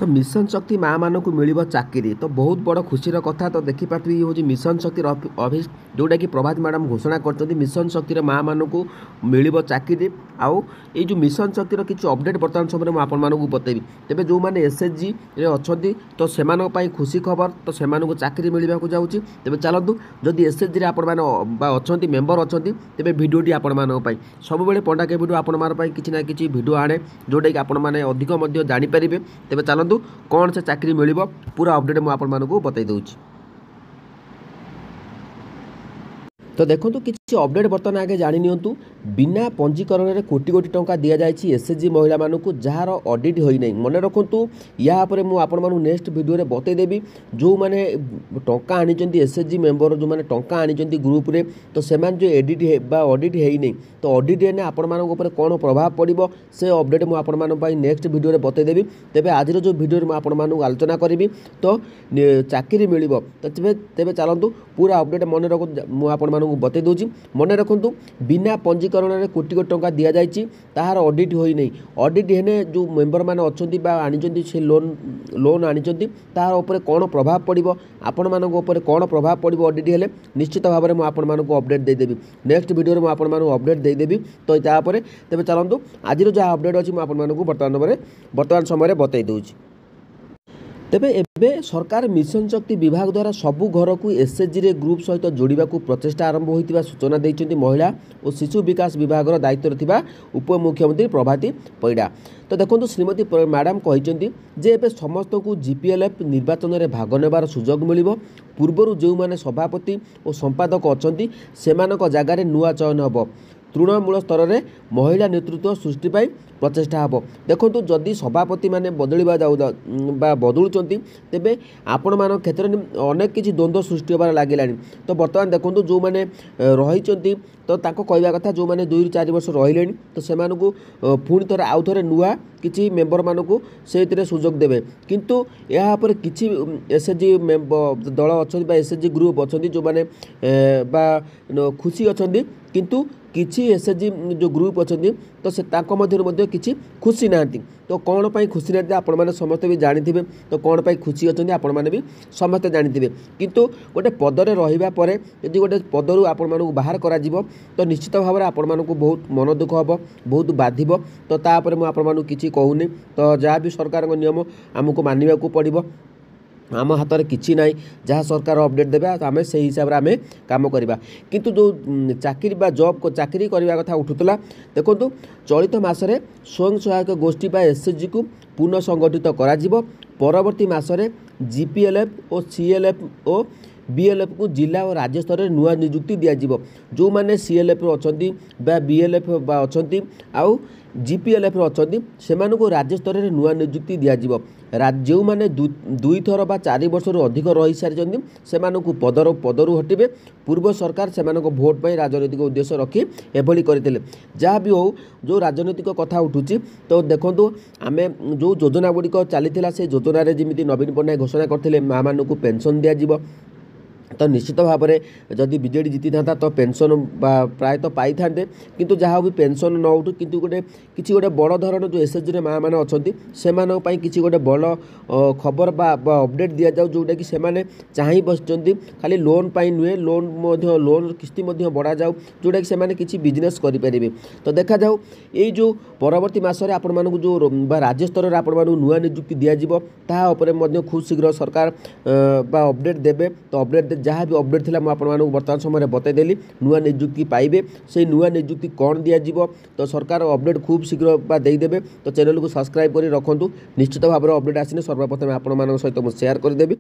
तो मिशन शक्ति माँ मानक मिल चाकरी तो बहुत बड़ खुशी कथा। तो देखिपे ये हूँ मिशन शक्ति अफिस् जोटा कि प्रभात मैडम घोषणा कर मिशन शक्ति माँ मानक मिल चाकरी। आउ ये जो मिशन शक्तिर किसी अपडेट बर्तमान समय मुझे बतेबी। तेज जो मैंने एसएचजी अच्छा तो से खुशी खबर तो से चाकरी मिलवा जाऊँगी। तेज चलतु जदि एसएचजी अच्छा मेम्बर अच्छा तेज भिडटी आपण सब पंडा के भिड आपण किसी ना कि भिड आने जोटा कि आपण मैंने अधिक जानीपारे। तेज चलतु कौन से चाकरी मिल पूरा अपडेट मुझे बतई दूची। तो देखो किसी अपडेट बर्तमान आगे जानी नियंतु। बिना पंजीकरण में कोटी कोटी टंका दि जाएगी एसएचजी महिला मानक जार ऑडिट होना। मन रखु यापर मुझे नेक्स्ट वीडियो बतईदेवी जो मैंने टंका आनी एसएचजी मेंबर जो मैंने टंका आनी ग्रुप रे तो से जो एडिट ऑडिट होना तो ऑडिट होने आपण कौन प्रभाव पड़ो से अपडेट मुझे नेक्स्ट वीडियो बतईदेवी। तेज आज जो वीडियो मुझे आलोचना करी तो चाकरी मिल तो तेज चलतु पूरा अपडेट मन रखु मुझे बतई दूची। मन रखु बिना पंजीकरण में कोटी कोटी टंका दि जाएगी तार ऑडिट होना। ऑडिट होने जो मेंबर मैंने अच्छा आनी से लोन आनी तार उपर कौन प्रभाव पड़ो आपण मानक कौन प्रभाव पड़ो ऑडिट हेले निश्चित भाव में मुझे अपडेट देदेवी। नेक्स्ट वीडियो में आपको अपडेट देदेवी। तो यापर तेज चलतु आज जहाँ अपडेट अच्छी मुझे बर्तमान समय बतई दूची। तेबे एबे सरकार मिशन शक्ति विभाग द्वारा सबू घर को एसएचजी ग्रुप सहित जोड़ा प्रचेषा आरंभ होता सूचना देती महिला और शिशु विकास विभाग दायित्व थिबा उपमुख्यमंत्री प्रभाती परिडा। तो देखो श्रीमती मैडम कहते जे एबे समस्त को जीपीएलएफ निर्वाचन में भाग नेबार सुजोग मिल। पूर्वर जो मैंने सभापति और संपादक अच्छा से जगार नुआ चयन हम तृणमूल स्तर में महिला नेतृत्व सृष्टि प्रचेषा हम। देखो जदि सभापति मैंने बदलवा बदलुं तेबे आपण मान क्षेत्र में अनेक किसी द्वंद्व सृष्टि होबार लगे। तो बर्तमान देखो जो मैंने रही तो कहवा कथा जो मैंने 2 ରୁ 4 वर्ष रही तो से पुणी थे आउ थे नुआ किसी मेंबर मानक से सुजोग देवे। किंतु यापर किसी एसएचजी दल अच्छा एसएचजी ग्रुप अच्छा जो मैंने खुशी अच्छा किंतु किसी एसएचजी जो ग्रुप अच्छा तो से मध्य किसी खुशी ना। तो कौन पाई खुशी ना आपण मैंने समस्त भी जानी। तो कौन पाई खुशी अच्छा आपण मैंने भी समस्ते जानी। किंतु गोटे पदरे रहिबा परे यदि गोटे पदरू आपण मानक बाहर करा जिवो तो निश्चित भाव में आपण मानक बहुत मन दुख हम बहुत बाधिब। तो तापर मुझे आपण मानक किसी कहूनी। तो जहाँ भी सरकार नियम आमको मानवा पड़ो आम हाथ में किसी ना जहाँ सरकार अपडेट देवे आम से हिसाब से आम कम करवा। किंतु जो चाकरी जॉब को चाकरी करने कथा उठूला देखो चलित मसरे स्वयं सहायक गोष्ठी एसएचजी को पुनः संगठित करा परवर्ती मसरे जीपीएलएफ और सीएलएफ और बीएलएफ को जिला और राज्य स्तर में नुआ नियुक्ति दिज्व। जो मैंने सीएलएफ अच्छा बीएलएफ अच्छा आउ जीपीएलएफ अच्छा से राज्य स्तर में नुआ नियुक्ति दिज्व। जो मैंने 2 थर बा 4 वर्ष अधिक रही सारी से पदरू हटिबे। पूर्व सरकार से भोट पर राजनैतिक उद्देश्य रखी एभली करते जहाँ भी हो जो राजनैतिक कथा उठुची। तो देखो आम जो योजना गुड़िक चली से योजन जमी नवीन पट्टनायक घोषणा करते माँ मानक पेंशन दिज्व। तो निश्चित भाव में जदि बीजेडी जीति था तो पेंशन प्रायतः पाई था किंतु जहाँ भी पेंशन न उठू किंतु किसी गोटे बड़ धरण जो एसएचजी माँ मैंने अच्छा से किसी गोटे बड़ खबर अपडेट दि जाऊ जोटा कि से चाह बस खाली लोन पाई नुहे लोन किस्ती बढ़ा जाऊ जोटा कि से किसी बिजनेस करें। तो देखा जाऊ ये जो परवर्ती मसरे आपण मानक जो राज्य स्तर में आपण मानक नुआ नियुक्ति दिज्व तापर खूब शीघ्र सरकार अपडेट देवे। तो अपडेट जहाँ भी अपडेट थी मुझे बर्तमान समय बतईदेली नुआ नियुक्ति पाइबे से नुआ नियुक्ति कौन दिज्व। तो सरकार अपडेट खूब शीघ्र देदेवे। तो चैनल को सब्सक्राइब कर रखु निश्चित भाव में अपडेट आसने सर्वप्रथम आपण सहित मुझे शेयर करदेवी।